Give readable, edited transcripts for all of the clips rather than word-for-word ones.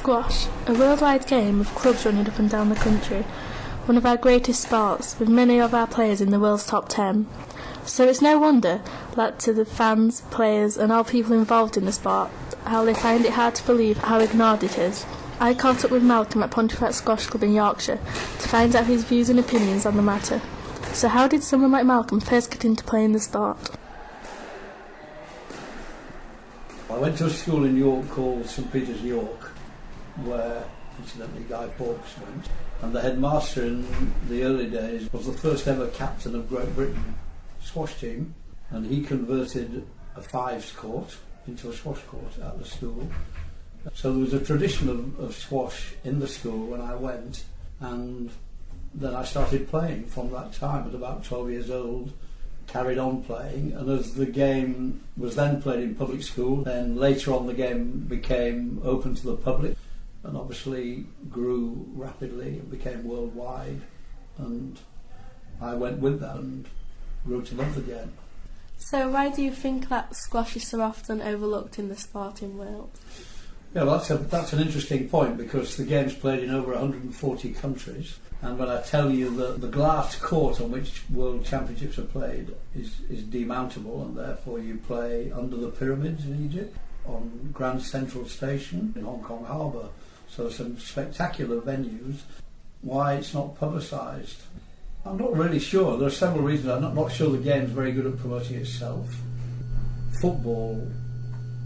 Squash, a worldwide game of clubs running up and down the country, one of our greatest sports, with many of our players in the world's top 10. So it's no wonder that to the fans, players and all people involved in the sport, how they find it hard to believe how ignored it is. I caught up with Malcolm at Pontefract Squash Club in Yorkshire to find out his views and opinions on the matter. So how did someone like Malcolm first get into playing the sport? I went to a school in York called St Peter's York, where incidentally Guy Fawkes went, and the headmaster in the early days was the first ever captain of Great Britain squash team, and he converted a fives court into a squash court at the school. So there was a tradition of squash in the school when I went, and then I started playing from that time at about 12 years old, carried on playing, and as the game was then played in public school, then later on the game became open to the public and obviously grew rapidly and became worldwide, and I went with that and grew to love the game. So why do you think that squash is so often overlooked in the sporting world? Yeah, well, that's an interesting point, because the game's played in over 140 countries, and when I tell you that the glass court on which World Championships are played is demountable, and therefore you play under the pyramids in Egypt, on Grand Central Station in Hong Kong Harbour, so some spectacular venues, why it's not publicised? I'm not really sure. There are several reasons. I'm not sure the game's very good at promoting itself. Football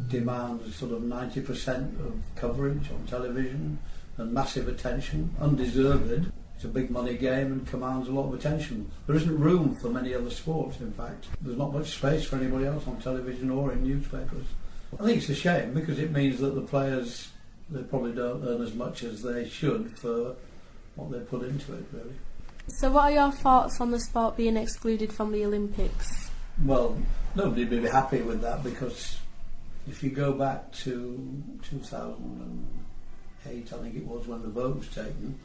demands sort of 90% of coverage on television and massive attention, undeserved. It's a big money game and commands a lot of attention. There isn't room for many other sports, in fact. There's not much space for anybody else on television or in newspapers. I think it's a shame, because it means that the players, they probably don't earn as much as they should for what they put into it, really. So what are your thoughts on the sport being excluded from the Olympics? Well, nobody would be happy with that, because if you go back to 2008, I think it was, when the vote was taken,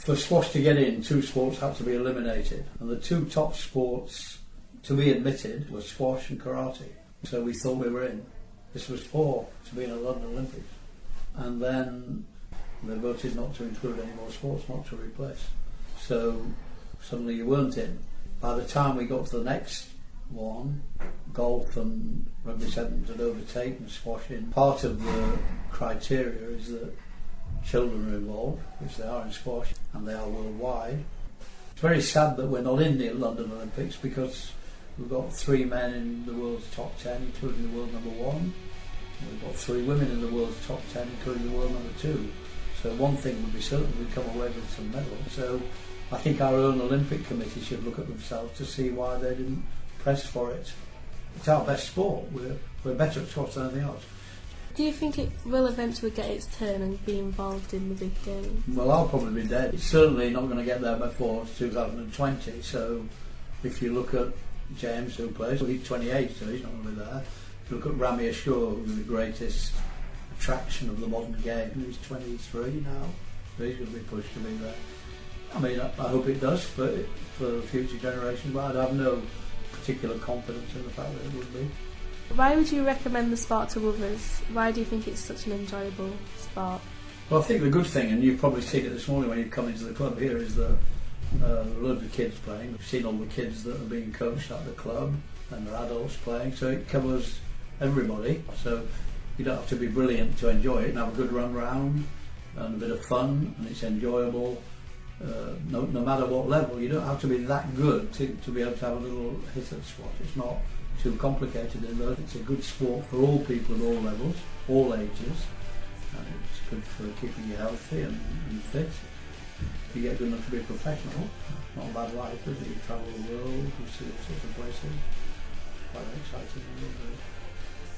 for squash to get in, two sports had to be eliminated, and the two top sports to be admitted were squash and karate. So we thought we were in. This was to be in the London Olympics, and then they voted not to include any more sports, not to replace. So suddenly you weren't in. By the time we got to the next one, golf and rugby sevens had overtaken squash in. Part of the criteria is that children are involved, which they are in squash, and they are worldwide. It's very sad that we're not in the London Olympics, because we've got 3 men in the world's top 10, including the world number 1. And we've got 3 women in the world's top 10, including the world number 2. So one thing would be certain, we'd come away with some medals. So I think our own Olympic committee should look at themselves to see why they didn't press for it. It's our best sport. We're better at squash than anything else. Do you think it will eventually get its turn and be involved in the big game? Well, I'll probably be dead. It's certainly not going to get there before 2020. So if you look at James, who plays, well, he's 28, so he's not going to be there. If you look at Rami Ashur, who's the greatest attraction of the modern game, he's 23 now, so he's going to be pushed to be there. I mean, I hope it does for future generations, but I'd have no particular confidence in the fact that it would be. Why would you recommend the sport to others? Why do you think it's such an enjoyable sport? Well, I think the good thing, and you've probably seen it this morning when you've come into the club here, is that there are loads of kids playing. We've seen all the kids that are being coached at the club, and there are adults playing, so it covers everybody. So you don't have to be brilliant to enjoy it, and have a good run round and a bit of fun, and it's enjoyable. No matter what level, you don't have to be that good to be able to have a little hit at squash. It's not too complicated in that. It's a good sport for all people at all levels, all ages, and it's good for keeping you healthy and fit. If you get good enough to be a professional, not a bad life, is it? You travel the world, you see all sorts of places. Quite exciting.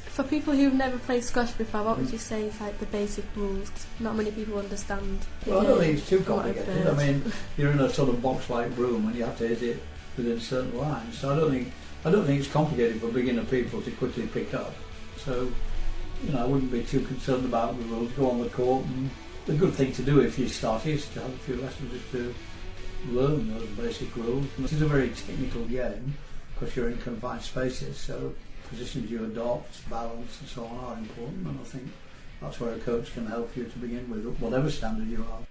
For people who've never played squash before, what would you say is like the basic rules? Not many people understand. Well, I don't think it's too complicated. I mean, you're in a sort of box-like room and you have to hit it within certain lines. So I don't think it's complicated for beginner people to quickly pick up. So, I wouldn't be too concerned about the rules. Go on the court, and the good thing to do if you start is to have a few lessons, just to learn those basic rules. This is a very technical game because you're in confined spaces, so positions you adopt, balance and so on are important, and I think That's where a coach can help you to begin with, whatever standard you are.